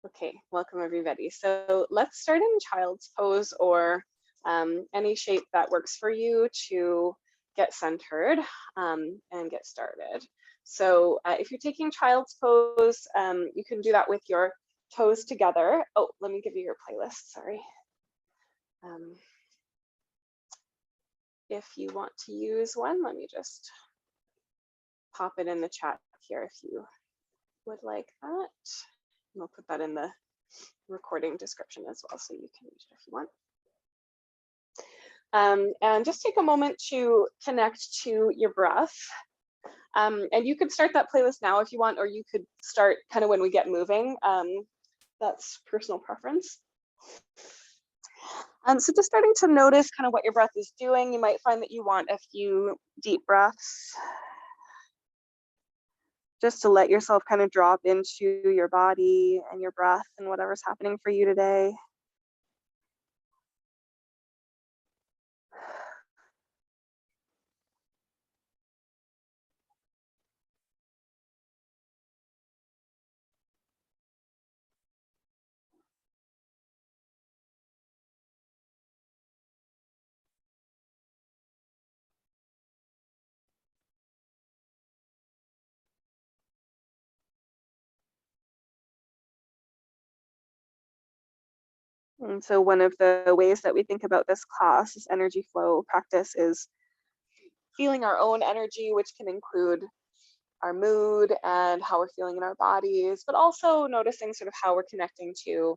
Okay, welcome everybody. So let's start in child's pose or any shape that works for you to get centered and get started. So if you're taking child's pose, you can do that with your toes together. Oh, let me give you your playlist, sorry. If you want to use one, let me just pop it in the chat here if you would like that. And I'll put that in the recording description as well, so you can use it if you want. And just take a moment to connect to your breath. And you could start that playlist now if you want, or you could start kind of when we get moving. That's personal preference. So just starting to notice kind of what your breath is doing. You might find that you want a few deep breaths, just to let yourself kind of drop into your body and your breath and whatever's happening for you today. And so one of the ways that we think about this class, this energy flow practice, is feeling our own energy, which can include our mood and how we're feeling in our bodies, but also noticing sort of how we're connecting to,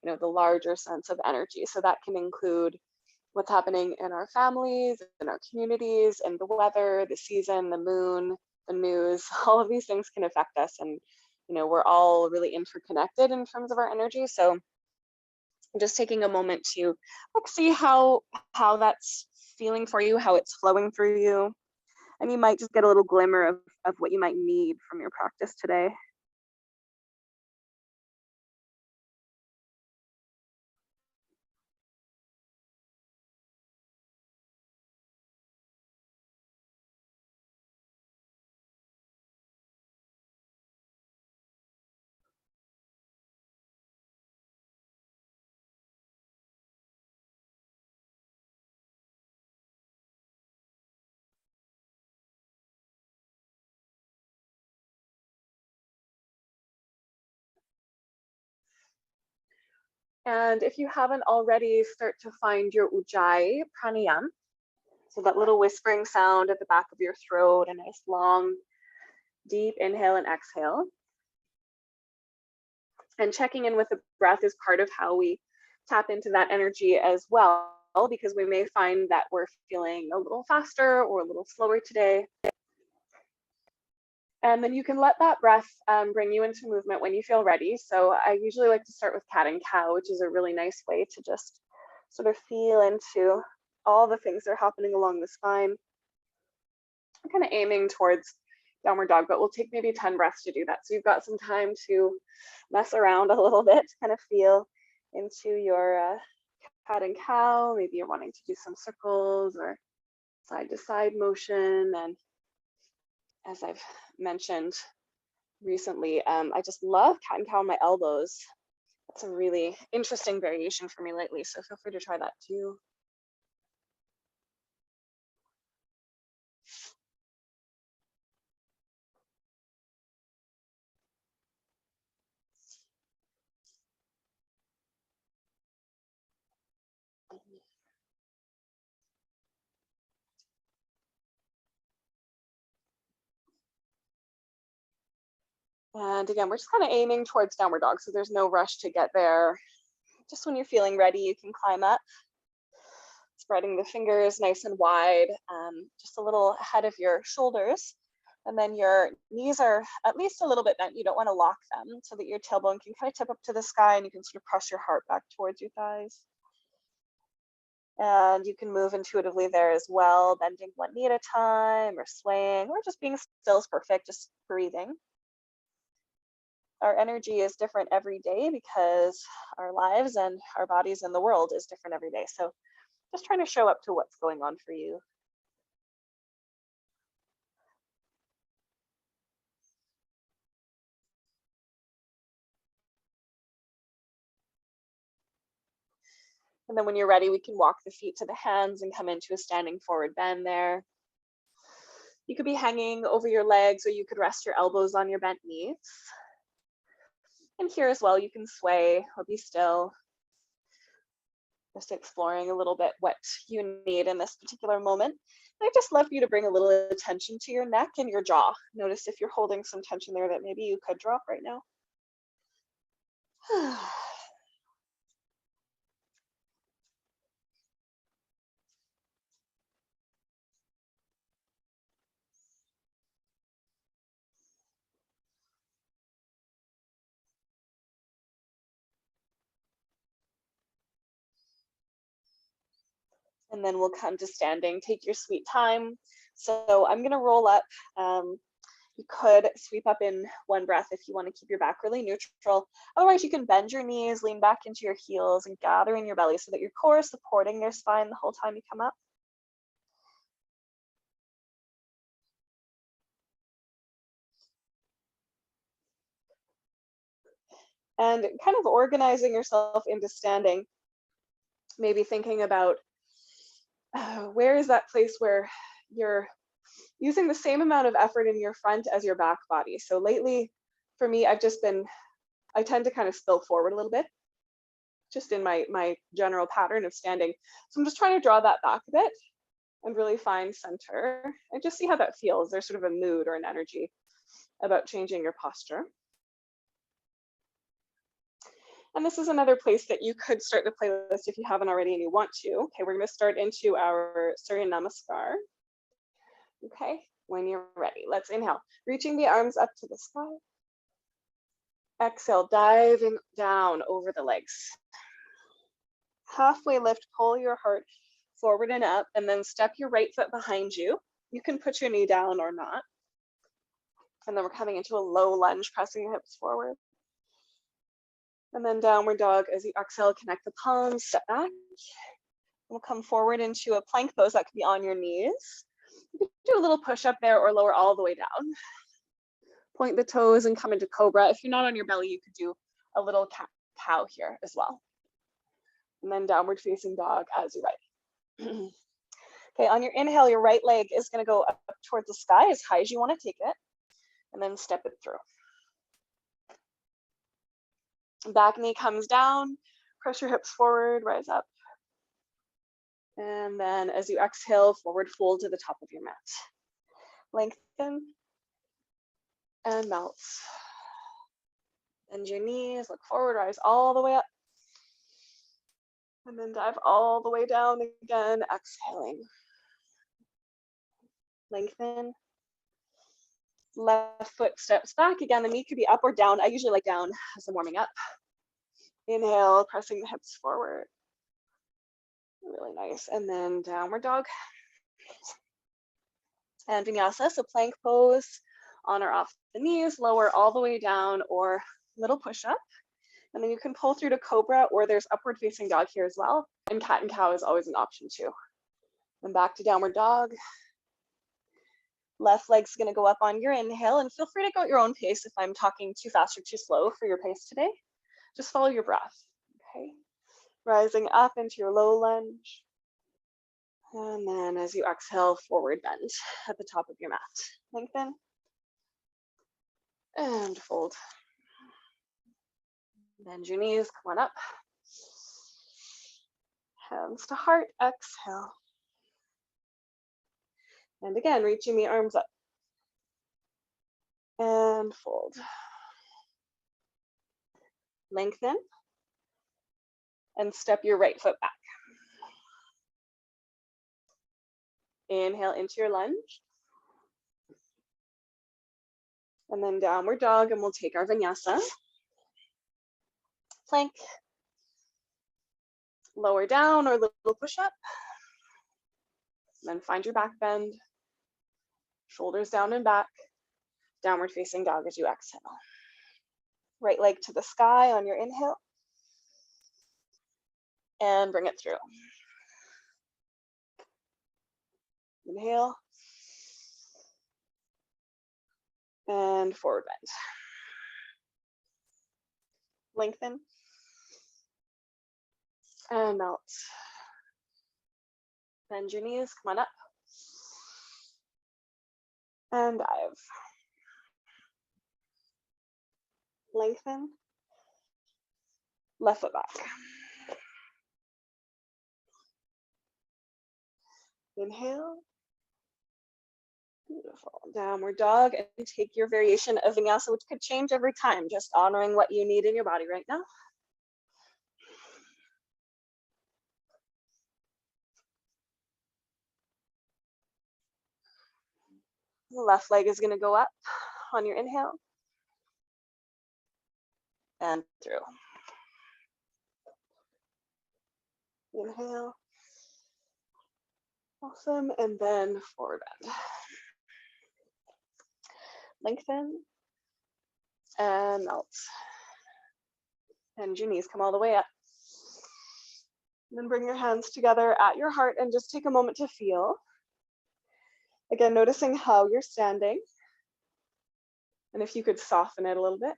the larger sense of energy. So that can include what's happening in our families, in our communities, and the weather, the season, the moon, the news. All of these things can affect us, and we're all really interconnected in terms of our energy. So just taking a moment to see how that's feeling for you, how it's flowing through you. And you might just get a little glimmer of what you might need from your practice today. And if you haven't already, start to find your Ujjayi pranayama. So that little whispering sound at the back of your throat, a nice long, deep inhale and exhale. And checking in with the breath is part of how we tap into that energy as well, because we may find that we're feeling a little faster or a little slower today. And then you can let that breath bring you into movement when you feel ready. So I usually like to start with cat and cow, which is a really nice way to just sort of feel into all the things that are happening along the spine. I'm kind of aiming towards downward dog, but we'll take maybe 10 breaths to do that. So you've got some time to mess around a little bit, kind of feel into your cat and cow. Maybe you're wanting to do some circles or side to side motion. And as I've mentioned recently, I just love cat and cow on my elbows. That's a really interesting variation for me lately, so feel free to try that too. And again, we're just kind of aiming towards downward dog, so there's no rush to get there. Just when you're feeling ready, you can climb up, spreading the fingers nice and wide, just a little ahead of your shoulders. And then your knees are at least a little bit bent. You don't want to lock them, so that your tailbone can kind of tip up to the sky and you can sort of press your heart back towards your thighs. And you can move intuitively there as well, bending one knee at a time or swaying, or just being still is perfect, just breathing. Our energy is different every day because our lives and our bodies in the world is different every day. So just trying to show up to what's going on for you. And then when you're ready, we can walk the feet to the hands and come into a standing forward bend there. You could be hanging over your legs, or you could rest your elbows on your bent knees. And here as well, you can sway or be still. Just exploring a little bit what you need in this particular moment. And I'd just love for you to bring a little attention to your neck and your jaw. Notice if you're holding some tension there that maybe you could drop right now. And then we'll come to standing. Take your sweet time. So I'm going to roll up. You could sweep up in one breath if you want to keep your back really neutral. Otherwise, you can bend your knees, lean back into your heels, and gather in your belly so that your core is supporting your spine the whole time you come up. And kind of organizing yourself into standing. Maybe thinking about where is that place where you're using the same amount of effort in your front as your back body. So lately, for me, I tend to kind of spill forward a little bit, just in my general pattern of standing. So I'm just trying to draw that back a bit and really find center and just see how that feels. There's sort of a mood or an energy about changing your posture. And this is another place that you could start the playlist if you haven't already and you want to. Okay, we're going to start into our Surya Namaskar. Okay, when you're ready, let's inhale, reaching the arms up to the sky. Exhale, diving down over the legs. Halfway lift, pull your heart forward and up, and then step your right foot behind you. You can put your knee down or not. And then we're coming into a low lunge, pressing your hips forward. And then downward dog. As you exhale, connect the palms, step back. We'll come forward into a plank pose that could be on your knees. You can do a little push up there or lower all the way down. Point the toes and come into cobra. If you're not on your belly, you could do a little cow here as well. And then downward facing dog as you're ready. Okay, on your inhale, your right leg is going to go up towards the sky as high as you want to take it, and then step it through. Back knee comes down, press your hips forward, rise up. And then as you exhale, forward fold to the top of your mat. Lengthen and melts. Bend your knees, look forward, rise all the way up. And then dive all the way down again, exhaling. Lengthen. Left foot steps back. Again, the knee could be up or down. I usually like down as I'm warming up. Inhale, pressing the hips forward. Really nice. And then downward dog. And Vinyasa, so plank pose, on or off the knees, lower all the way down or little push up. And then you can pull through to cobra, or there's upward facing dog here as well. And cat and cow is always an option too. And back to downward dog. Left leg's gonna go up on your inhale, and feel free to go at your own pace if I'm talking too fast or too slow for your pace today. Just follow your breath, okay? Rising up into your low lunge. And then as you exhale, forward bend at the top of your mat. Lengthen and fold. Bend your knees, come on up. Hands to heart, exhale. And again, reaching the arms up. And fold. Lengthen. And step your right foot back. Inhale into your lunge. And then downward dog, and we'll take our vinyasa. Plank. Lower down or little push up. Then find your back bend. Shoulders down and back. Downward facing dog as you exhale. Right leg to the sky on your inhale. And bring it through. Inhale. And forward bend. Lengthen. And melt. Bend your knees, come on up. And dive. Lengthen. Left foot back. Inhale. Beautiful. Downward dog, and take your variation of vinyasa, which could change every time, just honoring what you need in your body right now. The left leg is going to go up on your inhale and through. Inhale. Awesome. And then forward bend. Lengthen and melt. Bend your knees, come all the way up. And then bring your hands together at your heart and just take a moment to feel. Again, noticing how you're standing. And if you could soften it a little bit.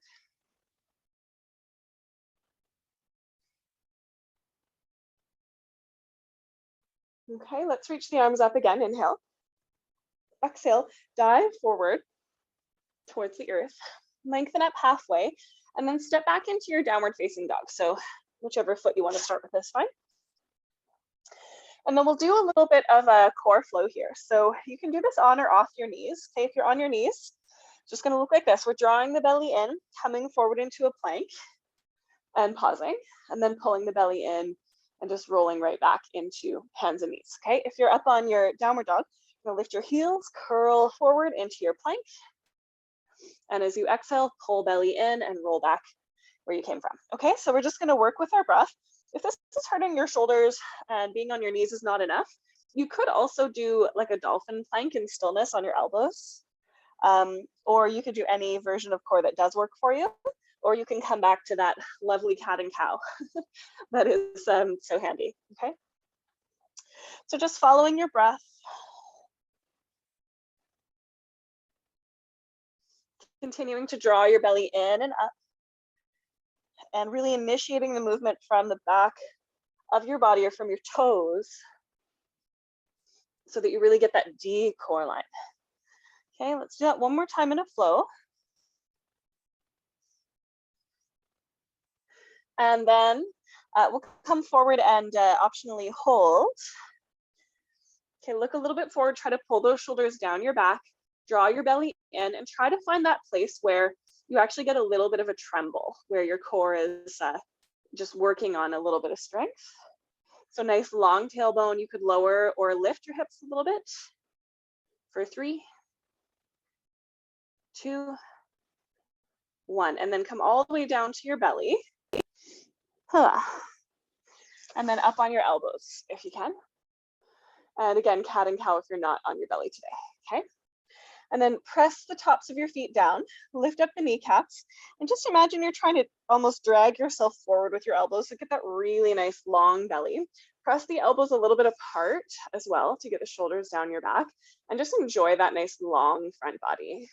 Okay, let's reach the arms up again. Inhale. Exhale, dive forward towards the earth. Lengthen up halfway, and then step back into your downward facing dog. So whichever foot you want to start with is fine. And then we'll do a little bit of a core flow here. So you can do this on or off your knees. Okay, if you're on your knees, it's just going to look like this. We're drawing the belly in, coming forward into a plank and pausing, and then pulling the belly in and just rolling right back into hands and knees. Okay, if you're up on your downward dog, you're going to lift your heels, curl forward into your plank. And as you exhale, pull belly in and roll back where you came from. Okay, so we're just going to work with our breath. If this is hurting your shoulders and being on your knees is not enough, you could also do like a dolphin plank in stillness on your elbows. Or you could do any version of core that does work for you. Or you can come back to that lovely cat and cow that is so handy. Okay, so just following your breath. Continuing to draw your belly in and up, and really initiating the movement from the back of your body or from your toes so that you really get that D core line. Okay, let's do that one more time in a flow. And then we'll come forward and optionally hold. Okay, look a little bit forward, try to pull those shoulders down your back, draw your belly in, and try to find that place where you actually get a little bit of a tremble, where your core is just working on a little bit of strength. So nice long tailbone. You could lower or lift your hips a little bit for 3, 2, 1, and then come all the way down to your belly. And then up on your elbows if you can. And again, cat and cow if you're not on your belly today, okay? And then press the tops of your feet down, lift up the kneecaps, and just imagine you're trying to almost drag yourself forward with your elbows to get that really nice long belly. Press the elbows a little bit apart as well to get the shoulders down your back, and just enjoy that nice long front body.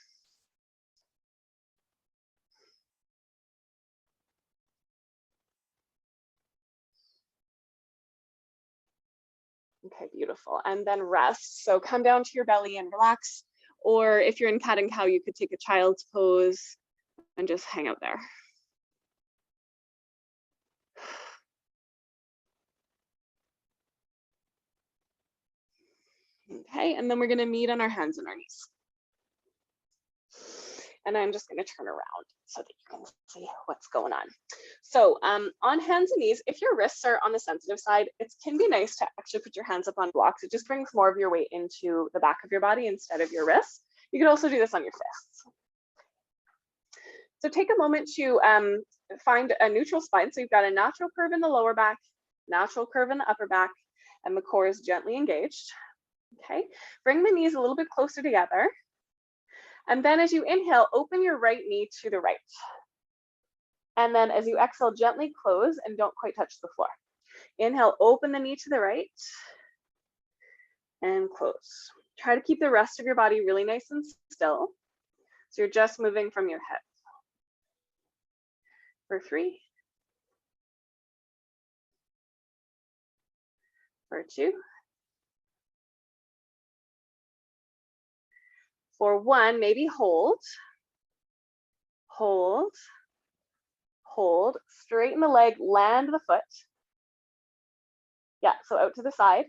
Okay, beautiful. And then rest. So come down to your belly and relax. Or if you're in cat and cow, you could take a child's pose and just hang out there. Okay, and then we're gonna meet on our hands and our knees. And I'm just gonna turn around so that you can see what's going on. So on hands and knees, if your wrists are on the sensitive side, it can be nice to actually put your hands up on blocks. It just brings more of your weight into the back of your body instead of your wrists. You could also do this on your fists. So take a moment to find a neutral spine. So you've got a natural curve in the lower back, natural curve in the upper back, and the core is gently engaged. Okay, bring the knees a little bit closer together. And then as you inhale, open your right knee to the right. And then as you exhale, gently close and don't quite touch the floor. Inhale, open the knee to the right and close. Try to keep the rest of your body really nice and still. So you're just moving from your head. For 3, For 2. For 1, maybe hold, hold, hold, straighten the leg, land the foot. Yeah, so out to the side.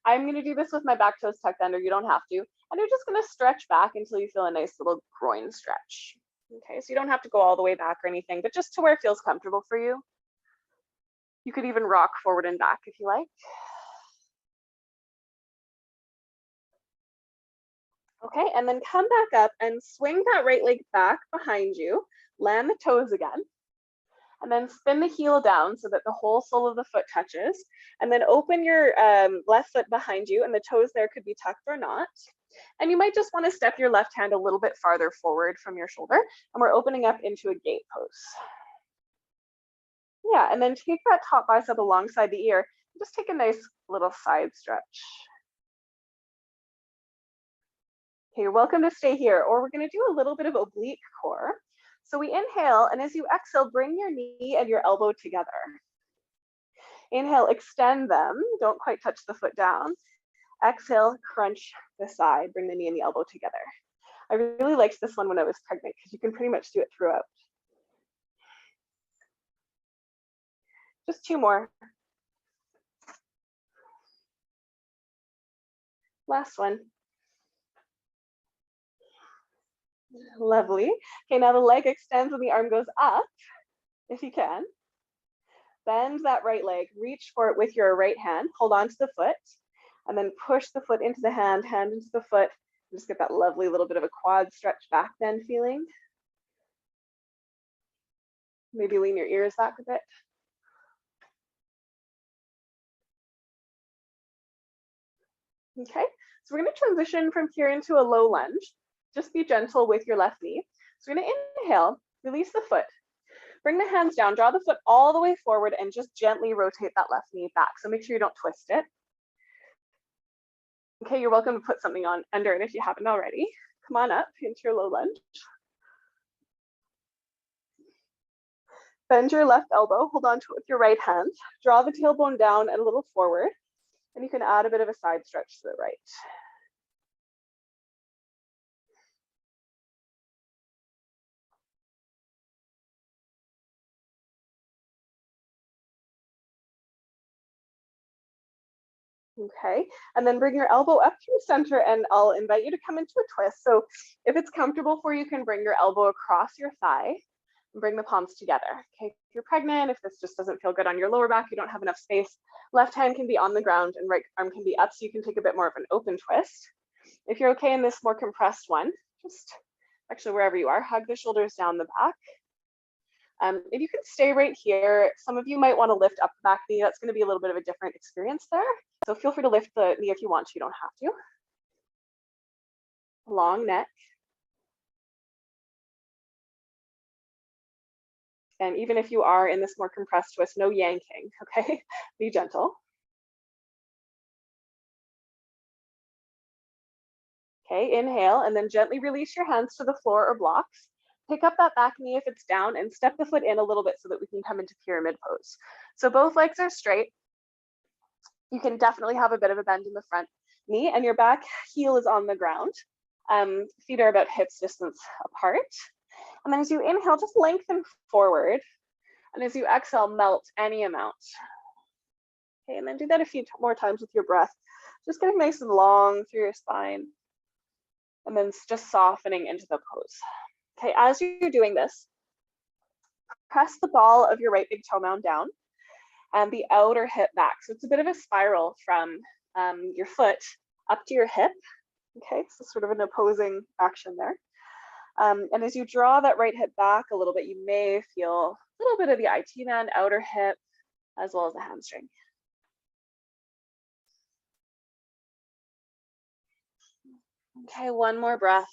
I'm going to do this with my back toes tucked under. You don't have to. And you're just going to stretch back until you feel a nice little groin stretch. Okay, so you don't have to go all the way back or anything, but just to where it feels comfortable for you. You could even rock forward and back if you like. Okay, and then come back up and swing that right leg back behind you. Land the toes again. And then spin the heel down so that the whole sole of the foot touches. And then open your left foot behind you, and the toes there could be tucked or not. And you might just want to step your left hand a little bit farther forward from your shoulder. And we're opening up into a gate pose. Yeah, and then take that top bicep alongside the ear. Just take a nice little side stretch. Okay, you're welcome to stay here, or we're going to do a little bit of oblique core. So we inhale, and as you exhale, bring your knee and your elbow together. Inhale, extend them. Don't quite touch the foot down. Exhale, crunch the side. Bring the knee and the elbow together. I really liked this one when I was pregnant because you can pretty much do it throughout. Just 2 more. Last one. Lovely. Okay, now the leg extends and the arm goes up, if you can. Bend that right leg, reach for it with your right hand, hold on to the foot, and then push the foot into the hand, hand into the foot. Just get that lovely little bit of a quad stretch back bend feeling. Maybe lean your ears back a bit. Okay, so we're going to transition from here into a low lunge. Just be gentle with your left knee. So we're going to inhale, release the foot. Bring the hands down, draw the foot all the way forward, and just gently rotate that left knee back. So make sure you don't twist it. Okay, you're welcome to put something on under it if you haven't already. Come on up into your low lunge. Bend your left elbow, hold on to it with your right hand. Draw the tailbone down and a little forward. And you can add a bit of a side stretch to the right. Okay, and then bring your elbow up through center, and I'll invite you to come into a twist. So if it's comfortable for you, you can bring your elbow across your thigh and bring the palms together. Okay, if you're pregnant, if this just doesn't feel good on your lower back, you don't have enough space, left hand can be on the ground and right arm can be up, so you can take a bit more of an open twist. If you're okay in this more compressed one, just actually wherever you are, hug the shoulders down the back. If you can stay right here, some of you might want to lift up the back knee. That's going to be a little bit of a different experience there. So feel free to lift the knee if you want to, you don't have to. Long neck. And even if you are in this more compressed twist, no yanking, okay? Be gentle. Okay, inhale, and then gently release your hands to the floor or blocks. Pick up that back knee if it's down and step the foot in a little bit so that we can come into pyramid pose. So both legs are straight. You can definitely have a bit of a bend in the front knee, and your back heel is on the ground. Feet are about hips distance apart. And then as you inhale, just lengthen forward. And as you exhale, melt any amount. Okay, and then do that a few more times with your breath. Just getting nice and long through your spine. And then just softening into the pose. Okay, as you're doing this, press the ball of your right big toe mound down and the outer hip back. So it's a bit of a spiral from your foot up to your hip. Okay, so sort of an opposing action there. And as you draw that right hip back a little bit, you may feel a little bit of the IT band, outer hip, as well as the hamstring. Okay, one more breath.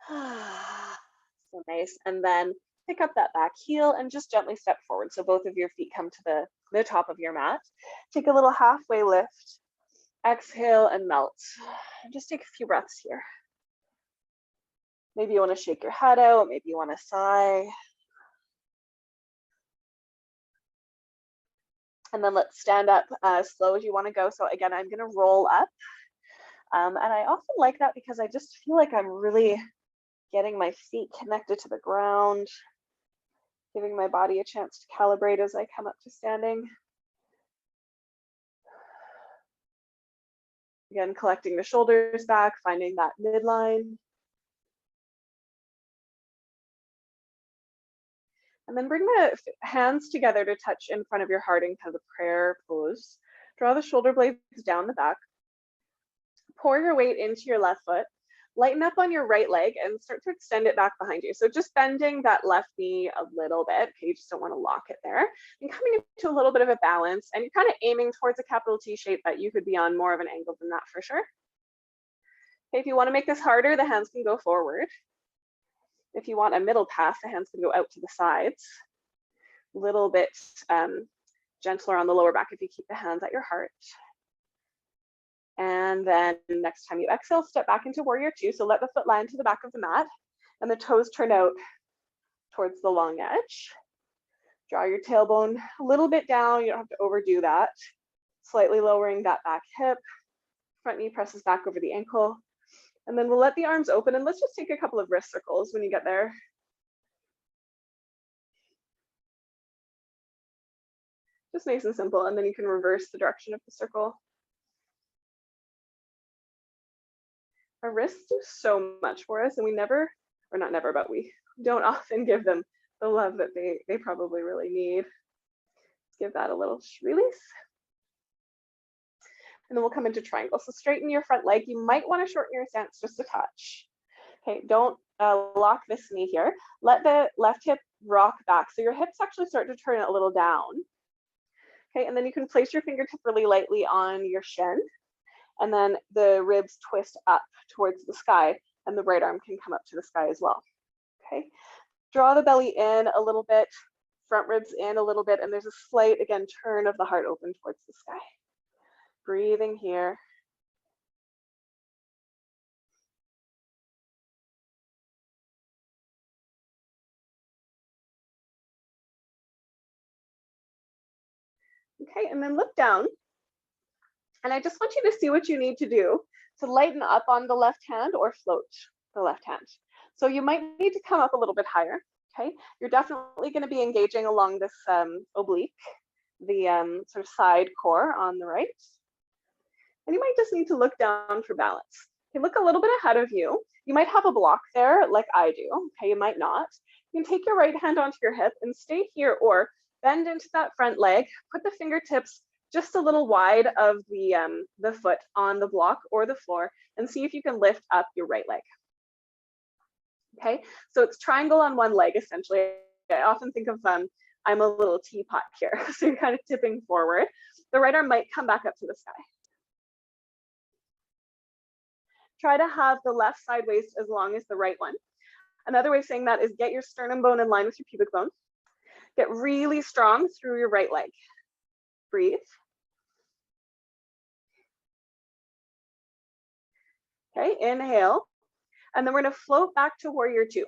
So nice. And then pick up that back heel and just gently step forward. So both of your feet come to the top of your mat. Take a little halfway lift. Exhale and melt. And just take a few breaths here. Maybe you want to shake your head out. Maybe you want to sigh. And then let's stand up as slow as you want to go. So again, I'm going to roll up. And I often like that because I just feel like I'm really getting my feet connected to the ground, giving my body a chance to calibrate as I come up to standing. Again, collecting the shoulders back, finding that midline. And then bring the hands together to touch in front of your heart in kind of a prayer pose. Draw the shoulder blades down the back. Pour your weight into your left foot. Lighten up on your right leg and start to extend it back behind you. So just bending that left knee a little bit. Okay, you just don't want to lock it there. And coming into a little bit of a balance. And you're kind of aiming towards a capital T shape, but you could be on more of an angle than that for sure. Okay, if you want to make this harder, the hands can go forward. If you want a middle path, the hands can go out to the sides. A little bit gentler on the lower back if you keep the hands at your heart. And then next time you exhale, step back into warrior two. So let the foot land to the back of the mat and the toes turn out towards the long edge. Draw your tailbone a little bit down. You don't have to overdo that. Slightly lowering that back hip. Front knee presses back over the ankle. And then we'll let the arms open and let's just take a couple of wrist circles when you get there. Just nice and simple. And then you can reverse the direction of the circle. Our wrists do so much for us and we never, or not never, but we don't often give them the love that they probably really need. Let's give that a little release. And then we'll come into triangle. So straighten your front leg. You might want to shorten your stance just a touch. Okay, don't lock this knee here. Let the left hip rock back. So your hips actually start to turn a little down. Okay, and then you can place your fingertip really lightly on your shin. And then the ribs twist up towards the sky and the right arm can come up to the sky as well. Okay, draw the belly in a little bit, front ribs in a little bit, and there's a slight, again, turn of the heart open towards the sky. Breathing here. Okay, and then look down. And I just want you to see what you need to do to lighten up on the left hand or float the left hand. So you might need to come up a little bit higher. Okay, you're definitely going to be engaging along this oblique, the sort of side core on the right. And you might just need to look down for balance. Okay, look a little bit ahead of you. You might have a block there like I do. Okay, you might not. You can take your right hand onto your hip and stay here or bend into that front leg. Put the fingertips just a little wide of the foot on the block or the floor and see if you can lift up your right leg. Okay, so it's triangle on one leg essentially. I often think of I'm a little teapot here. So you're kind of tipping forward. The right arm might come back up to the sky. Try to have the left side waist as long as the right one. Another way of saying that is get your sternum bone in line with your pubic bone. Get really strong through your right leg. Breathe. Okay, inhale. And then we're going to float back to warrior two.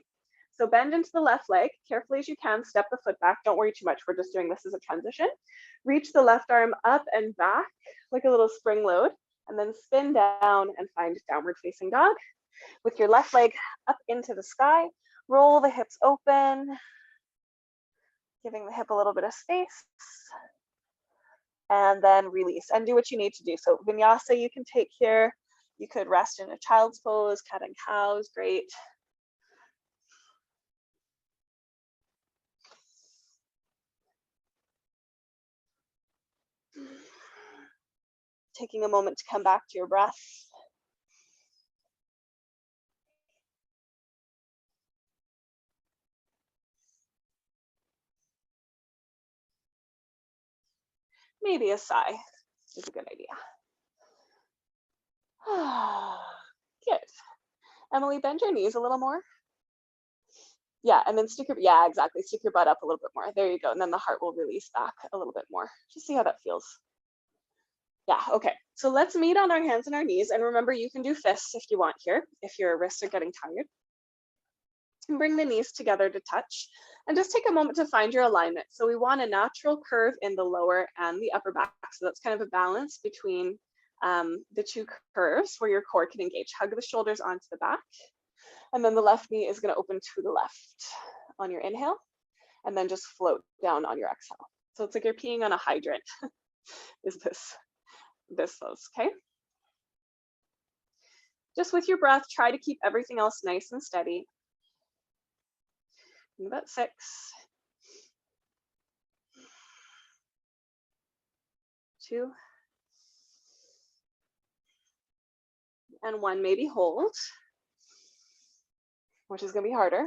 So bend into the left leg, carefully as you can, step the foot back. Don't worry too much, we're just doing this as a transition. Reach the left arm up and back, like a little spring load, and then spin down and find downward facing dog. With your left leg up into the sky, roll the hips open, giving the hip a little bit of space, and then release, and do what you need to do. So vinyasa you can take here. You could rest in a child's pose, cat and cows, great. Taking a moment to come back to your breath. Maybe a sigh is a good idea. Good. Emily, bend your knees a little more. Yeah, and then stick your butt up a little bit more. There you go. And then the heart will release back a little bit more. Just see how that feels. Yeah, okay. So let's meet on our hands and our knees. And remember, you can do fists if you want here, if your wrists are getting tired. And bring the knees together to touch. And just take a moment to find your alignment. So we want a natural curve in the lower and the upper back. So that's kind of a balance between the two curves where your core can engage. Hug the shoulders onto the back. And then the left knee is going to open to the left on your inhale. And then just float down on your exhale. So it's like you're peeing on a hydrant. Is this close, okay? Just with your breath, try to keep everything else nice and steady. And about 6. Two. And 1, maybe hold, which is gonna be harder.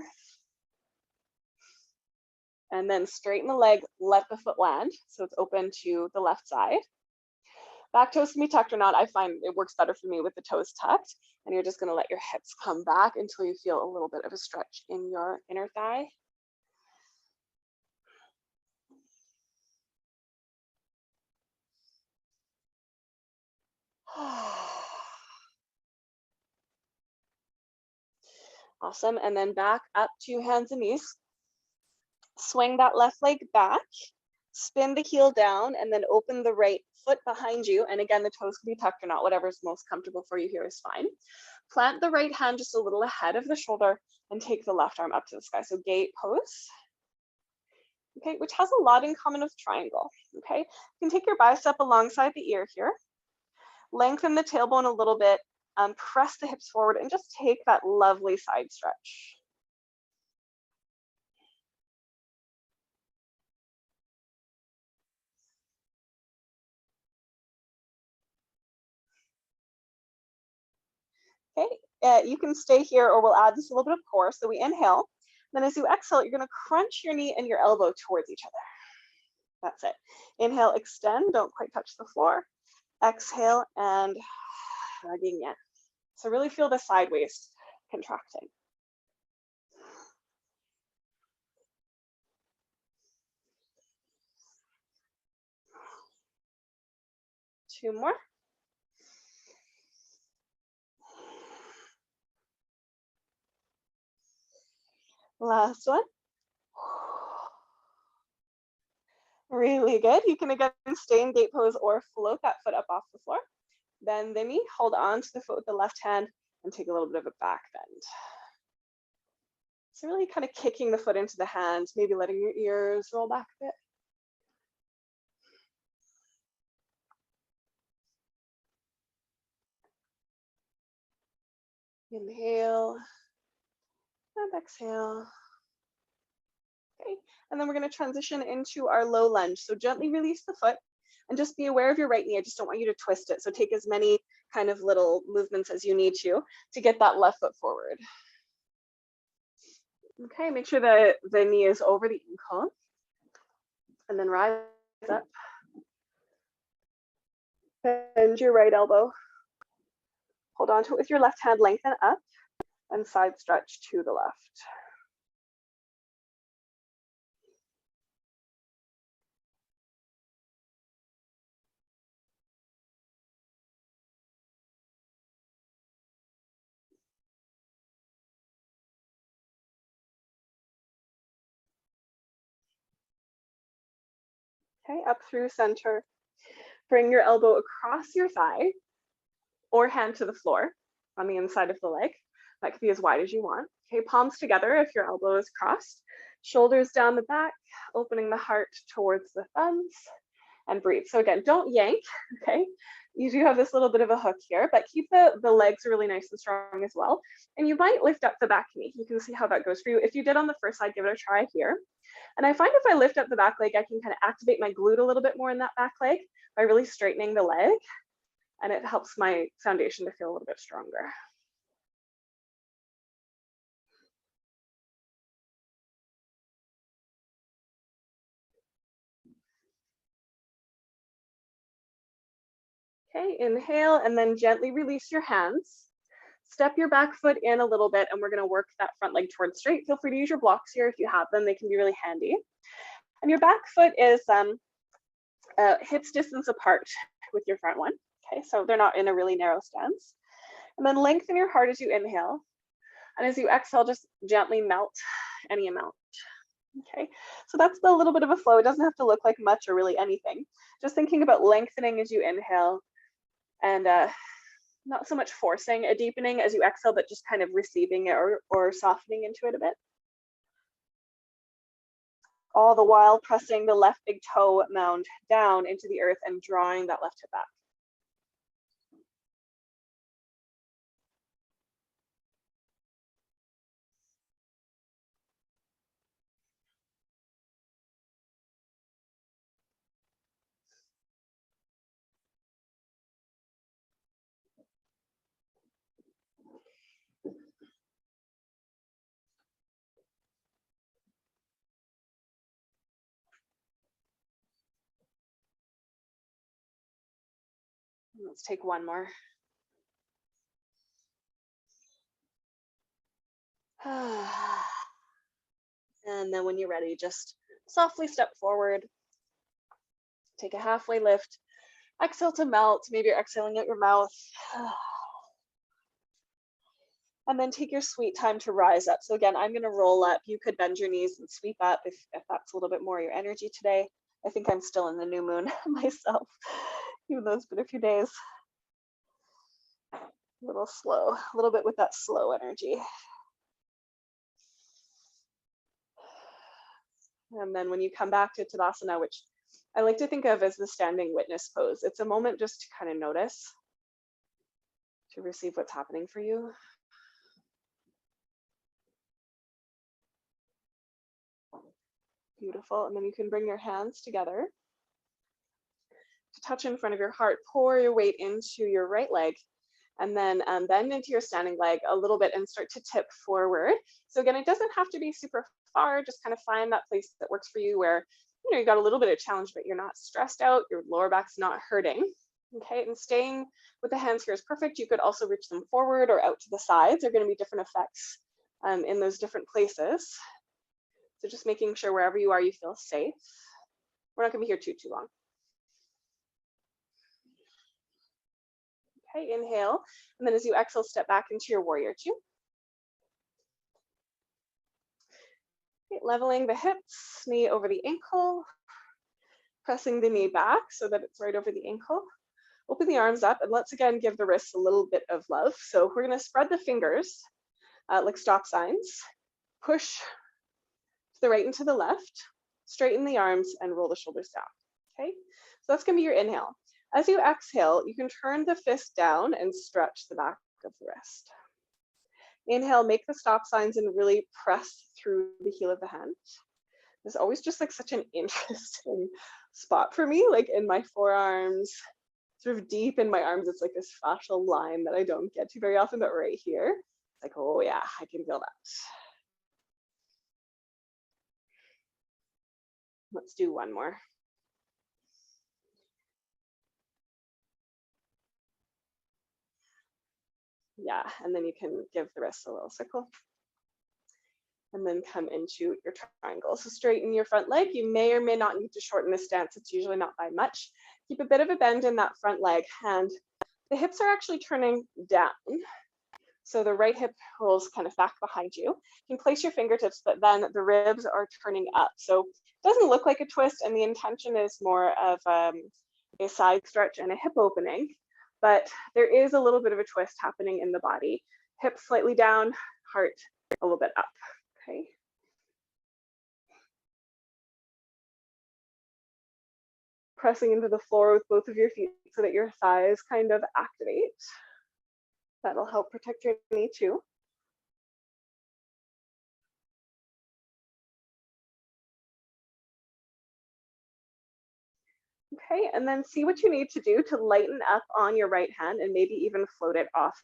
And then straighten the leg, let the foot land. So it's open to the left side. Back toes can be tucked or not. I find it works better for me with the toes tucked. And you're just gonna let your hips come back until you feel a little bit of a stretch in your inner thigh. Awesome, and then back up to hands and knees. Swing that left leg back, spin the heel down, and then open the right foot behind you. And again, the toes can be tucked or not, whatever's most comfortable for you here is fine. Plant the right hand just a little ahead of the shoulder and take the left arm up to the sky. So gate pose, okay, which has a lot in common with triangle, okay? You can take your bicep alongside the ear here, lengthen the tailbone a little bit, press the hips forward, and just take that lovely side stretch. Okay, you can stay here or we'll add just a little bit of core. So we inhale, then as you exhale, you're gonna crunch your knee and your elbow towards each other. That's it. Inhale, extend, don't quite touch the floor. Exhale and hugging in. So really feel the side waist contracting. Two more. Last one. Really good. You can again stay in gate pose or float that foot up off the floor. Bend the knee, hold on to the foot with the left hand and take a little bit of a back bend. So really kind of kicking the foot into the hands, maybe letting your ears roll back a bit. Inhale and exhale. Okay, and then we're going to transition into our low lunge. So gently release the foot and just be aware of your right knee. I just don't want you to twist it. So take as many kind of little movements as you need to get that left foot forward. Okay, make sure that the knee is over the ankle and then rise up. Bend your right elbow. Hold on to it with your left hand, lengthen up and side stretch to the left. Okay, up through center. Bring your elbow across your thigh or hand to the floor on the inside of the leg. That could be as wide as you want. Okay, palms together if your elbow is crossed. Shoulders down the back, opening the heart towards the thumbs, and breathe. So again, don't yank, okay? You do have this little bit of a hook here, but keep the legs really nice and strong as well. And you might lift up the back knee. You can see how that goes for you. If you did on the first side, give it a try here. And I find if I lift up the back leg, I can kind of activate my glute a little bit more in that back leg by really straightening the leg. And it helps my foundation to feel a little bit stronger. Okay, inhale and then gently release your hands. Step your back foot in a little bit and we're gonna work that front leg towards straight. Feel free to use your blocks here if you have them, they can be really handy. And your back foot is hips distance apart with your front one. Okay, so they're not in a really narrow stance. And then lengthen your heart as you inhale. And as you exhale, just gently melt any amount. Okay, so that's the little bit of a flow. It doesn't have to look like much or really anything. Just thinking about lengthening as you inhale, and not so much forcing a deepening as you exhale, but just kind of receiving it or softening into it a bit. All the while pressing the left big toe mound down into the earth and drawing that left hip back. Let's take one more. And then when you're ready, just softly step forward. Take a halfway lift. Exhale to melt. Maybe you're exhaling out your mouth. And then take your sweet time to rise up. So again, I'm going to roll up. You could bend your knees and sweep up if that's a little bit more your energy today. I think I'm still in the new moon myself, even though it's been a few days. A little slow, a little bit with that slow energy. And then when you come back to Tadasana, which I like to think of as the standing witness pose, it's a moment just to kind of notice, to receive what's happening for you. Beautiful. And then you can bring your hands together to touch in front of your heart. Pour your weight into your right leg, and then bend into your standing leg a little bit and start to tip forward. So again, it doesn't have to be super far. Just kind of find that place that works for you where, you know, you got a little bit of challenge, but you're not stressed out. Your lower back's not hurting. Okay, and staying with the hands here is perfect. You could also reach them forward or out to the sides. There are going to be different effects in those different places. So just making sure wherever you are, you feel safe. We're not going to be here too long. Okay, inhale. And then as you exhale, step back into your warrior two. Okay, leveling the hips, knee over the ankle. Pressing the knee back so that it's right over the ankle. Open the arms up, and let's again give the wrists a little bit of love. So we're going to spread the fingers like stop signs. Push to the right and to the left. Straighten the arms and roll the shoulders down. Okay, so that's going to be your inhale. As you exhale, you can turn the fist down and stretch the back of the wrist. Inhale, make the stop signs and really press through the heel of the hand. There's always just like such an interesting spot for me, like in my forearms, sort of deep in my arms. It's like this fascial line that I don't get to very often, but right here, it's like, oh yeah, I can feel that. Let's do one more. Yeah, and then you can give the wrists a little circle. And then come into your triangle. So straighten your front leg. You may or may not need to shorten this stance. It's usually not by much. Keep a bit of a bend in that front leg, and the hips are actually turning down. So the right hip rolls kind of back behind you. You can place your fingertips, but then the ribs are turning up. So it doesn't look like a twist, and the intention is more of a side stretch and a hip opening, but there is a little bit of a twist happening in the body. Hips slightly down, heart a little bit up. Okay. Pressing into the floor with both of your feet so that your thighs kind of activate. That'll help protect your knee too. Okay, and then see what you need to do to lighten up on your right hand and maybe even float it off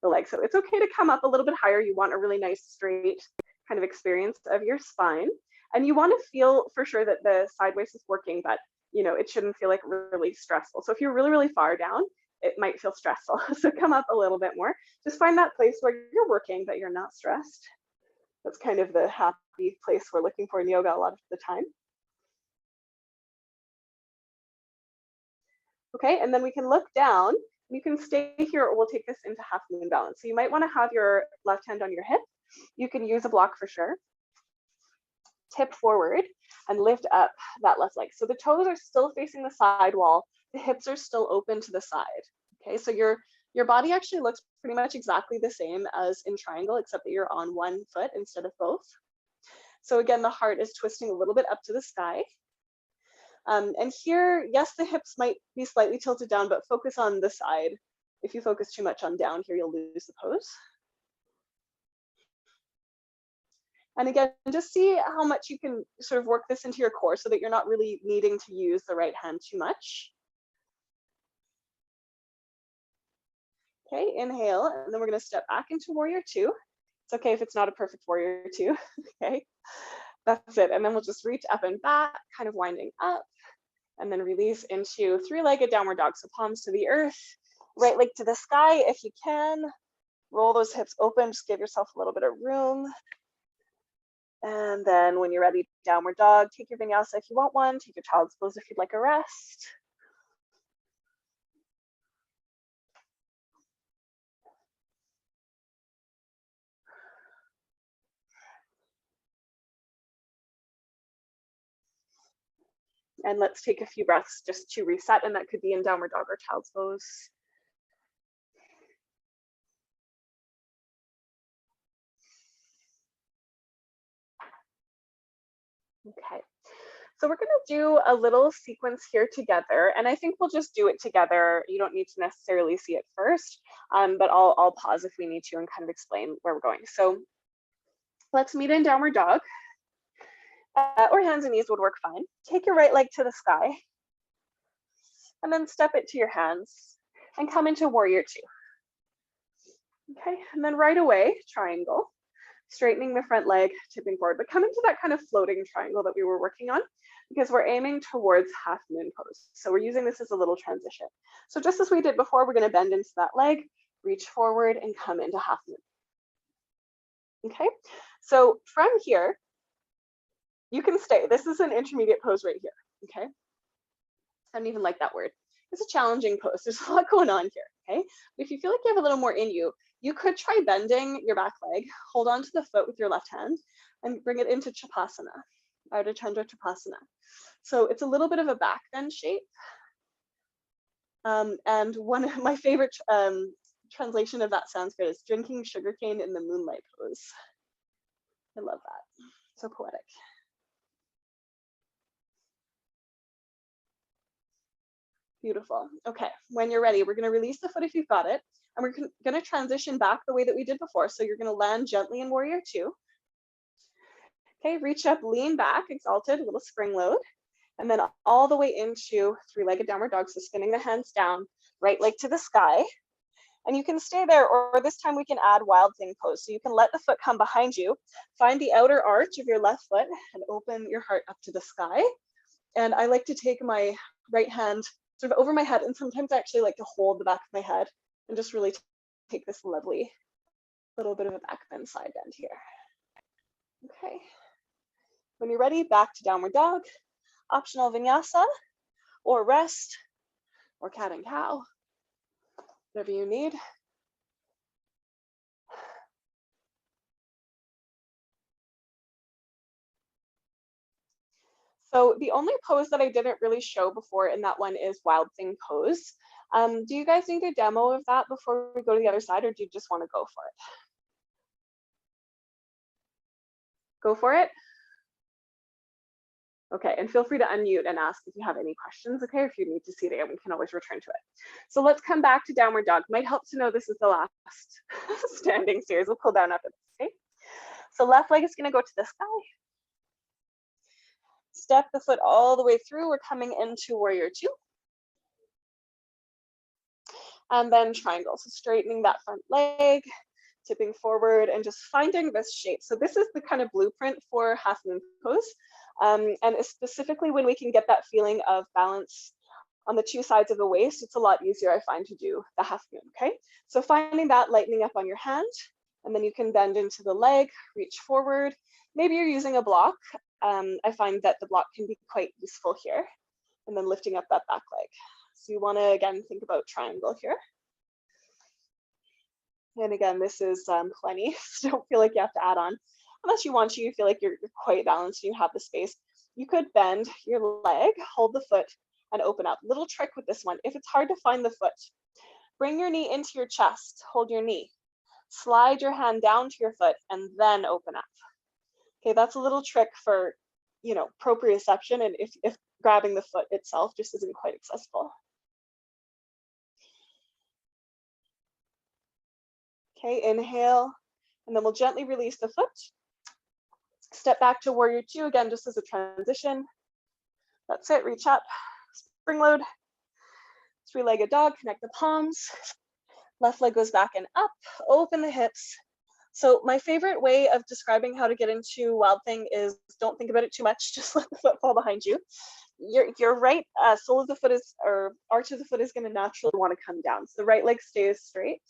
the leg. So it's okay to come up a little bit higher. You want a really nice straight kind of experience of your spine. And you want to feel for sure that the sideways is working, but you know, it shouldn't feel like really stressful. So if you're really, really far down, it might feel stressful. So come up a little bit more. Just find that place where you're working, but you're not stressed. That's kind of the happy place we're looking for in yoga a lot of the time. Okay, and then we can look down. You can stay here, or we'll take this into half moon balance. So you might want to have your left hand on your hip You can use a block for sure. Tip forward and lift up that left leg. So the toes are still facing the side wall. The hips are still open to the side. Okay, so your body actually looks pretty much exactly the same as in triangle, except that you're on one foot instead of both. So again, the heart is twisting a little bit up to the sky. And here, yes, the hips might be slightly tilted down, but focus on the side. If you focus too much on down here, you'll lose the pose. And again, just see how much you can sort of work this into your core so that you're not really needing to use the right hand too much. Okay, inhale, and then we're going to step back into warrior two. It's okay if it's not a perfect warrior two. Okay, that's it. And then we'll just reach up and back, kind of winding up, and then release into three-legged downward dog. So palms to the earth, right leg to the sky if you can. Roll those hips open, just give yourself a little bit of room. And then when you're ready, downward dog, take your vinyasa if you want one, take your child's pose if you'd like a rest. And let's take a few breaths just to reset, and that could be in downward dog or child's pose. Okay, so we're gonna do a little sequence here together, and I think we'll just do it together. You don't need to necessarily see it first, but I'll pause if we need to and kind of explain where we're going. So let's meet in downward dog, or hands and knees would work fine. Take your right leg to the sky, and then step it to your hands, and come into warrior two. Okay, and then right away, triangle. Straightening the front leg, tipping forward, but come into that kind of floating triangle that we were working on, because we're aiming towards half moon pose. So we're using this as a little transition. So just as we did before, we're going to bend into that leg, reach forward, and come into half moon. Okay, so from here, you can stay. This is an intermediate pose right here. Okay, I don't even like that word. It's a challenging pose. There's a lot going on here. Okay, but if you feel like you have a little more in you, you could try bending your back leg, hold on to the foot with your left hand, and bring it into Chapasana, Ardha Chandra Chapasana. So it's a little bit of a back bend shape. And one of my favorite translation of that Sanskrit is drinking sugarcane in the moonlight pose. I love that. So poetic. Beautiful. Okay, when you're ready, we're going to release the foot if you've got it. And we're going to transition back the way that we did before. So you're going to land gently in warrior two. Okay, reach up, lean back, exalted, a little spring load. And then all the way into three-legged downward dog. So spinning the hands down, right leg to the sky. And you can stay there, or this time we can add wild thing pose. So you can let the foot come behind you, find the outer arch of your left foot and open your heart up to the sky. And I like to take my right hand sort of over my head, and sometimes I actually like to hold the back of my head and just really take this lovely little bit of a back bend, side bend here. Okay. When you're ready, back to downward dog, optional vinyasa, or rest, or cat and cow, whatever you need. So the only pose that I didn't really show before in that one is wild thing pose. Do you guys need a demo of that before we go to the other side, or do you just want to go for it? Go for it? Okay, and feel free to unmute and ask if you have any questions, okay? If you need to see it again, we can always return to it. So let's come back to downward dog. Might help to know this is the last standing series. We'll pull down after this, okay? So left leg is gonna go to the sky. Step the foot all the way through. We're coming into warrior two. And then triangle, so straightening that front leg, tipping forward and just finding this shape. So this is the kind of blueprint for half moon pose. And specifically when we can get that feeling of balance on the two sides of the waist, it's a lot easier, I find, to do the half moon, okay? So finding that, lightening up on your hand, and then you can bend into the leg, reach forward. Maybe you're using a block. I find that the block can be quite useful here. And then lifting up that back leg. So you wanna, again, think about triangle here. And again, this is plenty, so don't feel like you have to add on. Unless you want to, you feel like you're quite balanced and you have the space. You could bend your leg, hold the foot, and open up. Little trick with this one, if it's hard to find the foot, bring your knee into your chest, hold your knee. Slide your hand down to your foot and then open up. Okay, that's a little trick for, you know, proprioception, and if grabbing the foot itself just isn't quite accessible. Okay, inhale, and then we'll gently release the foot. Step back to warrior two, again, just as a transition. That's it, reach up, spring load. Three-legged dog, connect the palms. Left leg goes back and up, open the hips. So my favorite way of describing how to get into Wild Thing is don't think about it too much, just let the foot fall behind you. Your right sole of the foot is, or arch of the foot is gonna naturally wanna come down. So the right leg stays straight.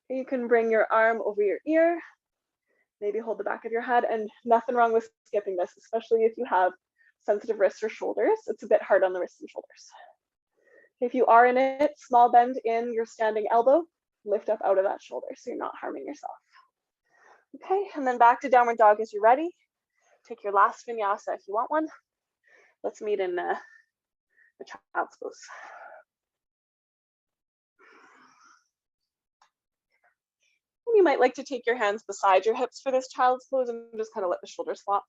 You can bring your arm over your ear, maybe hold the back of your head, and nothing wrong with skipping this, especially if you have sensitive wrists or shoulders. It's a bit hard on the wrists and shoulders. If you are in it, small bend in your standing elbow, lift up out of that shoulder so you're not harming yourself. Okay, and then back to downward dog as you're ready. Take your last vinyasa if you want one. Let's meet in the child's pose. You might like to take your hands beside your hips for this child's pose and just kind of let the shoulders flop.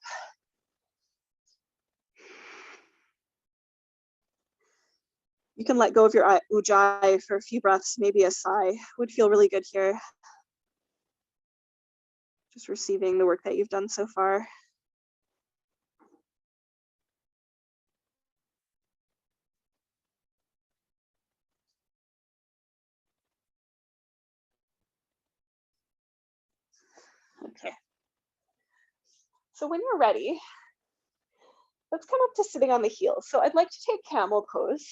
You can let go of your ujjayi for a few breaths, maybe a sigh would feel really good here. Just receiving the work that you've done so far. Okay. So when you're ready, let's come up to sitting on the heels. So I'd like to take camel pose.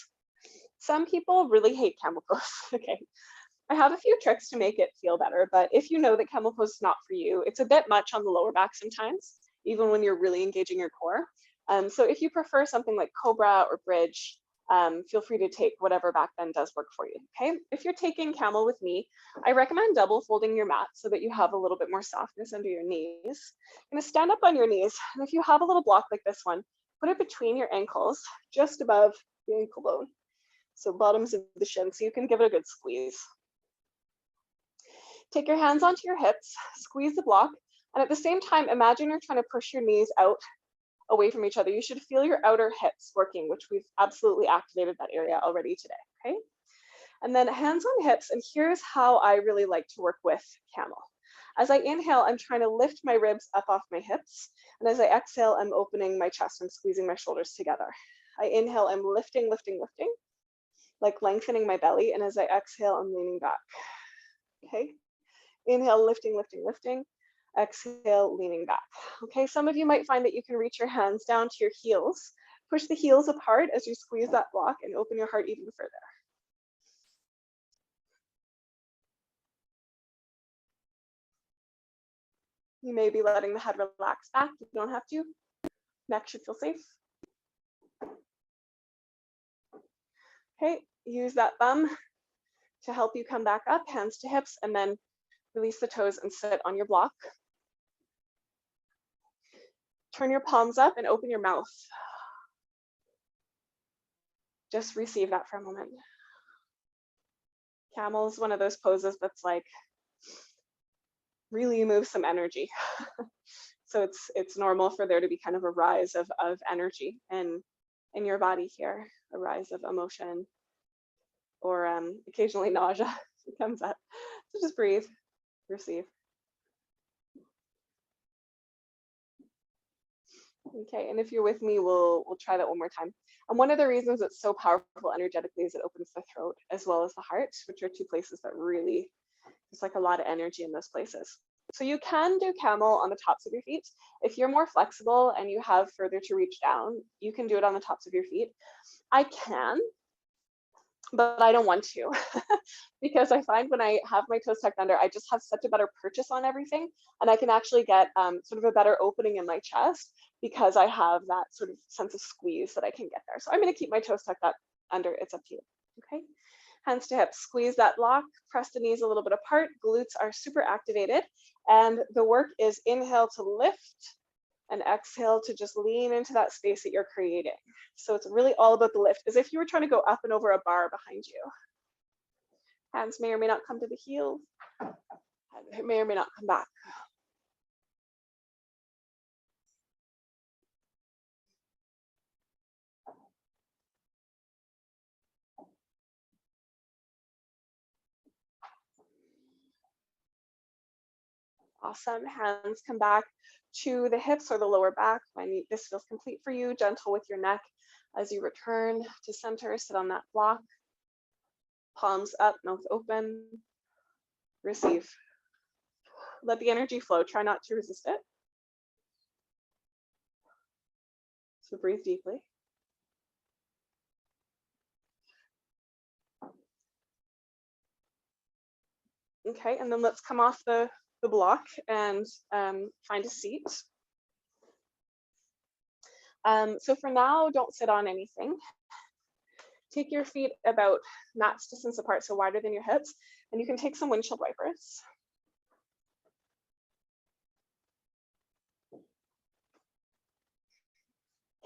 Some people really hate camel pose. Okay. I have a few tricks to make it feel better, but if you know that camel pose is not for you, it's a bit much on the lower back sometimes, even when you're really engaging your core. So if you prefer something like cobra or bridge, feel free to take whatever back bend does work for you, okay? If you're taking camel with me, I recommend double folding your mat so that you have a little bit more softness under your knees. You're gonna stand up on your knees, and if you have a little block like this one, put it between your ankles, just above the ankle bone. So bottoms of the shin, so you can give it a good squeeze. Take your hands onto your hips, squeeze the block, and at the same time, imagine you're trying to push your knees out away from each other. You should feel your outer hips working, which we've absolutely activated that area already today, okay? And then hands on hips, and here's how I really like to work with camel. As I inhale, I'm trying to lift my ribs up off my hips, and as I exhale, I'm opening my chest and squeezing my shoulders together. I inhale, I'm lifting, lifting, lifting, like lengthening my belly, and as I exhale, I'm leaning back, okay? Inhale, lifting, lifting, lifting. Exhale, leaning back. Okay, some of you might find that you can reach your hands down to your heels. Push the heels apart as you squeeze that block and open your heart even further. You may be letting the head relax back. You don't have to. Neck should feel safe. Okay, use that thumb to help you come back up, hands to hips, and then release the toes and sit on your block. Turn your palms up and open your mouth. Just receive that for a moment. Camel is one of those poses that's like really moves some energy. So it's normal for there to be kind of a rise of energy in your body here, a rise of emotion, or occasionally nausea comes up. So just breathe, receive. Okay, and if you're with me, we'll try that one more time. And one of the reasons it's so powerful energetically is it opens the throat as well as the heart, which are two places that really, there's like a lot of energy in those places. So you can do camel on the tops of your feet. If you're more flexible and you have further to reach down, you can do it on the tops of your feet. I can, but I don't want to because I find when I have my toes tucked under, I just have such a better purchase on everything, and I can actually get sort of a better opening in my chest because I have that sort of sense of squeeze that I can get there. So I'm going to keep my toes tucked up under. It's up to you. Okay. Hands to hips, squeeze that block, press the knees a little bit apart, glutes are super activated, and the work is inhale to lift and exhale to just lean into that space that you're creating. So it's really all about the lift, as if you were trying to go up and over a bar behind you. Hands may or may not come to the heels, and may or may not come back. Awesome. Hands come back to the hips or the lower back. When this feels complete for you, gentle with your neck as you return to center, sit on that block. Palms up, mouth open. Receive. Let the energy flow. Try not to resist it. So breathe deeply. Okay, and then let's come off the block and find a seat. So for now, don't sit on anything. Take your feet about mat's distance apart, so wider than your hips, and you can take some windshield wipers.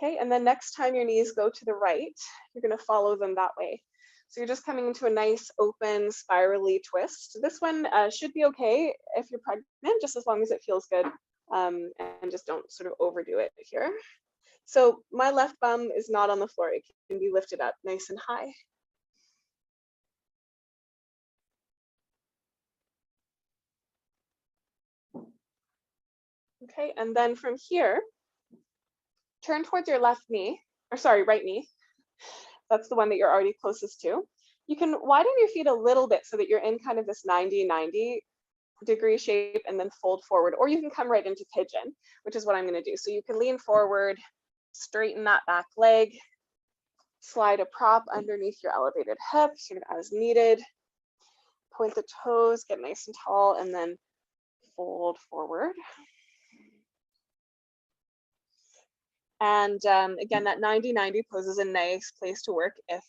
Okay, and then next time your knees go to the right, you're going to follow them that way. So you're just coming into a nice open spirally twist. This one should be okay if you're pregnant, just as long as it feels good, and just don't sort of overdo it here. So my left bum is not on the floor. It can be lifted up nice and high. Okay, and then from here, turn towards your left knee, or sorry, right knee. That's the one that you're already closest to. You can widen your feet a little bit so that you're in kind of this 90-90 degree shape and then fold forward, or you can come right into pigeon, which is what I'm going to do. So you can lean forward, straighten that back leg, slide a prop underneath your elevated hip, sort of as needed. Point the toes, get nice and tall, and then fold forward. And again, that 90-90 pose is a nice place to work if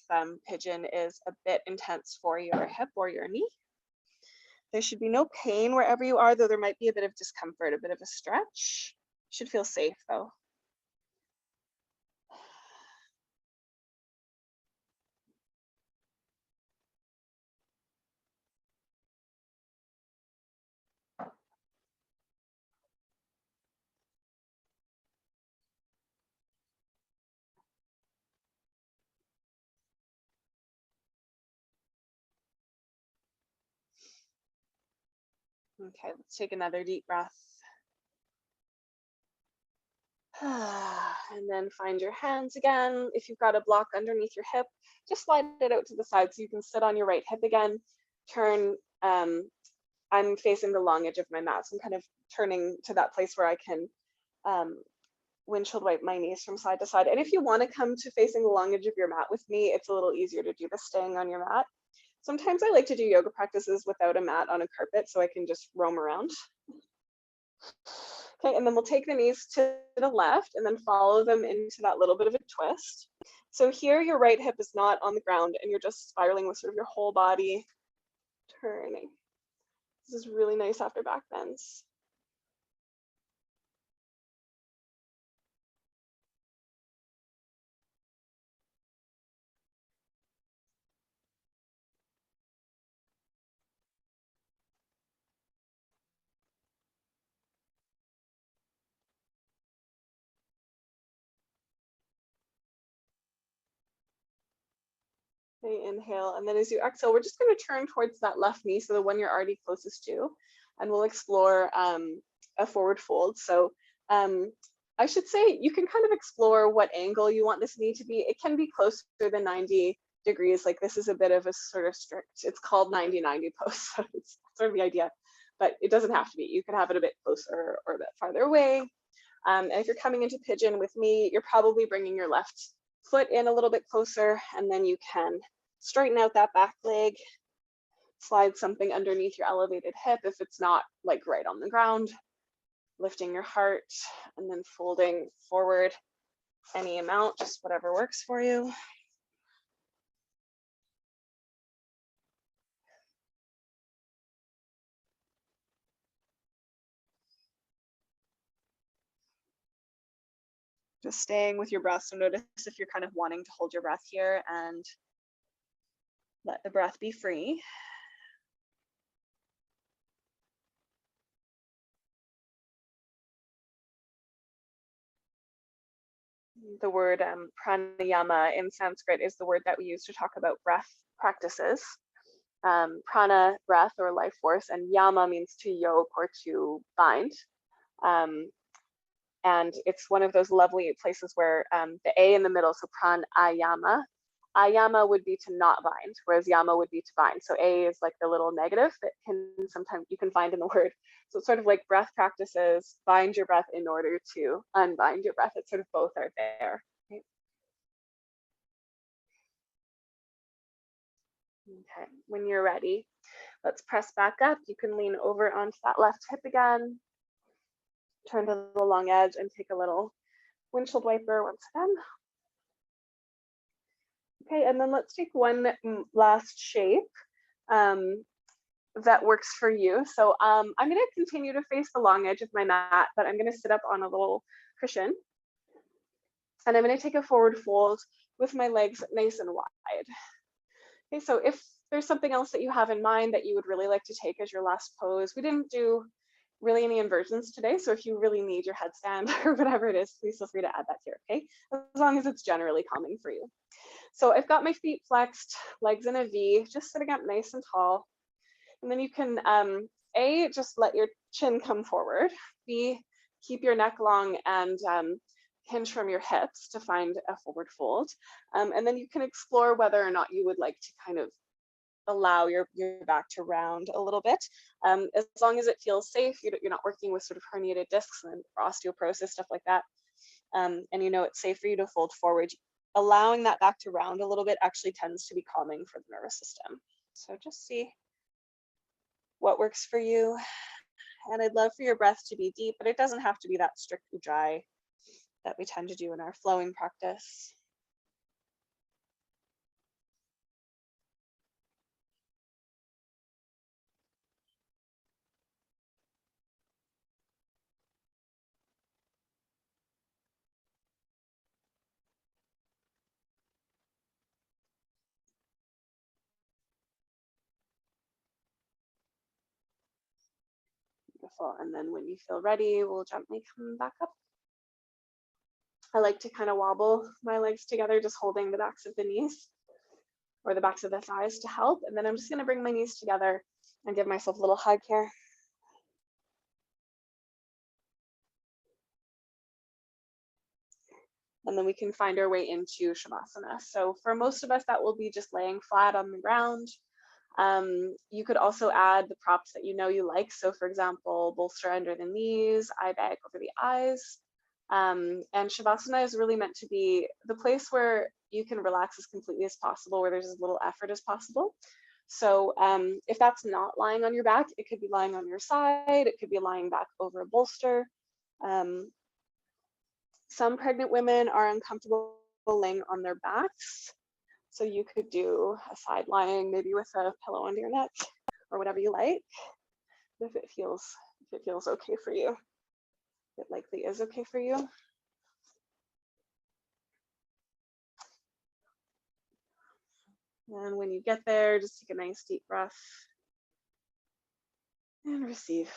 pigeon is a bit intense for your hip or your knee. There should be no pain wherever you are, though there might be a bit of discomfort, a bit of a stretch. Should feel safe though. Okay, let's take another deep breath. And then find your hands again. If you've got a block underneath your hip, just slide it out to the side so you can sit on your right hip again. Turn, I'm facing the long edge of my mat, so I'm kind of turning to that place where I can windshield wipe my knees from side to side. And if you want to come to facing the long edge of your mat with me, it's a little easier to do this staying on your mat. Sometimes I like to do yoga practices without a mat on a carpet so I can just roam around. Okay, and then we'll take the knees to the left and then follow them into that little bit of a twist. So here your right hip is not on the ground and you're just spiraling with sort of your whole body turning. This is really nice after back bends. Okay, inhale, and then as you exhale, we're just going to turn towards that left knee, so the one you're already closest to, and we'll explore a forward fold. So I should say you can kind of explore what angle you want this knee to be. It can be closer than 90 degrees. Like this is a bit of a sort of strict, it's called 90-90 pose, so it's sort of the idea, but it doesn't have to be. You can have it a bit closer or a bit farther away. And if you're coming into pigeon with me, you're probably bringing your left foot in a little bit closer, and then you can straighten out that back leg, slide something underneath your elevated hip if it's not like right on the ground, lifting your heart, and then folding forward any amount, just whatever works for you. Just staying with your breath. So notice if you're kind of wanting to hold your breath here and let the breath be free. The word pranayama in Sanskrit is the word that we use to talk about breath practices. Prana, breath or life force, and yama means to yoke or to bind. And it's one of those lovely places where the A in the middle, so pranayama. Ayama would be to not bind, whereas yama would be to bind. So A is like the little negative that can sometimes you can find in the word. So it's sort of like breath practices, bind your breath in order to unbind your breath. It's sort of both are there. Right? Okay, when you're ready, let's press back up. You can lean over onto that left hip again. Turn to the long edge and take a little windshield wiper once again. Okay, and then let's take one last shape that works for you. So I'm going to continue to face the long edge of my mat, but I'm going to sit up on a little cushion. And I'm going to take a forward fold with my legs nice and wide. Okay, so if there's something else that you have in mind that you would really like to take as your last pose, we didn't do really any inversions today. So if you really need your headstand or whatever it is, please feel free to add that here, okay? As long as it's generally calming for you. So I've got my feet flexed, legs in a V, just sitting up nice and tall. And then you can, A, just let your chin come forward. B, keep your neck long and hinge from your hips to find a forward fold. And then you can explore whether or not you would like to kind of allow your back to round a little bit. As long as it feels safe, you're not working with sort of herniated discs and osteoporosis, stuff like that. And you know it's safe for you to fold forward. Allowing that back to round a little bit actually tends to be calming for the nervous system. So just see what works for you. And I'd love for your breath to be deep, but it doesn't have to be that strict ujjayi that we tend to do in our flowing practice. Beautiful. And then when you feel ready, we'll gently come back up. I like to kind of wobble my legs together, just holding the backs of the knees or the backs of the thighs to help. And then I'm just going to bring my knees together and give myself a little hug here. And then we can find our way into Shavasana. So for most of us, that will be just laying flat on the ground. You could also add the props that you know you like. So for example, bolster under the knees, eye bag over the eyes. And Shavasana is really meant to be the place where you can relax as completely as possible, where there's as little effort as possible. So if that's not lying on your back, it could be lying on your side, it could be lying back over a bolster. Some pregnant women are uncomfortable laying on their backs. So you could do a side lying, maybe with a pillow under your neck or whatever you like, if it feels okay for you. It likely is okay for you. And when you get there, just take a nice deep breath and receive.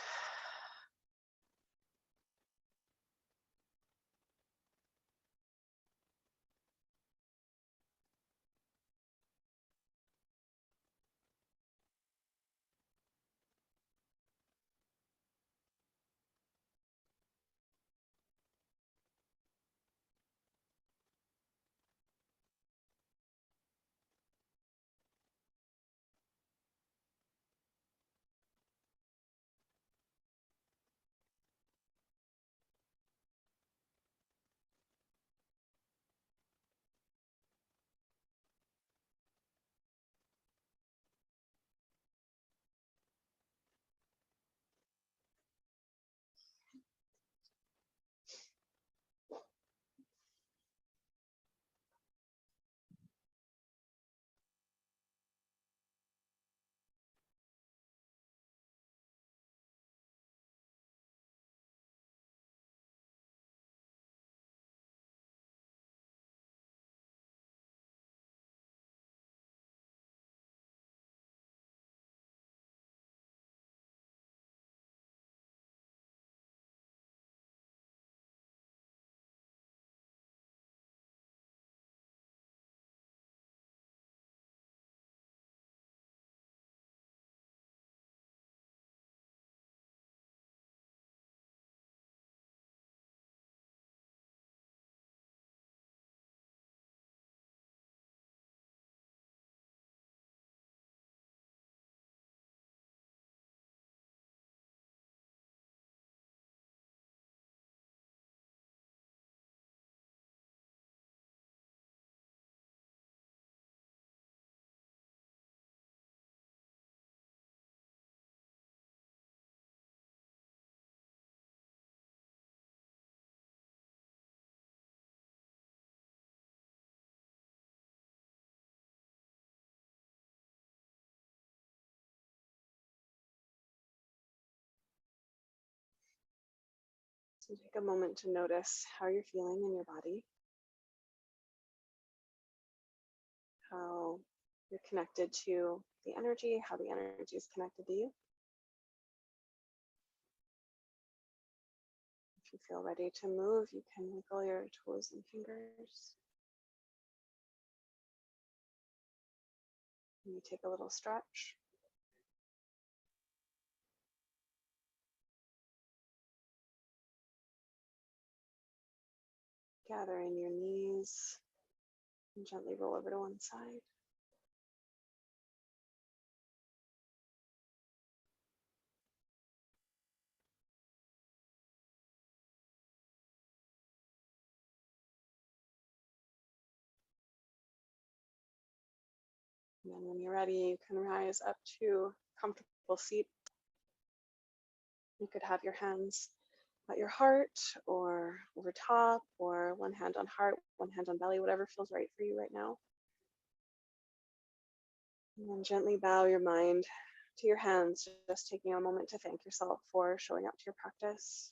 So take a moment to notice how you're feeling in your body, how you're connected to the energy, how the energy is connected to you. If you feel ready to move, you can wiggle your toes and fingers. And you take a little stretch. Gather in your knees and gently roll over to one side. And then when you're ready, you can rise up to a comfortable seat. You could have your hands at your heart or over top, or one hand on heart, one hand on belly, whatever feels right for you right now. And then gently bow your mind to your hands, just taking a moment to thank yourself for showing up to your practice,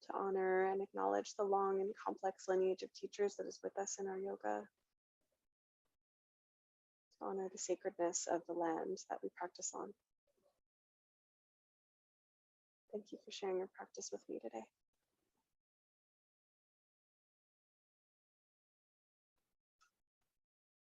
to honor and acknowledge the long and complex lineage of teachers that is with us in our yoga, to honor the sacredness of the land that we practice on. Thank you for sharing your practice with me today.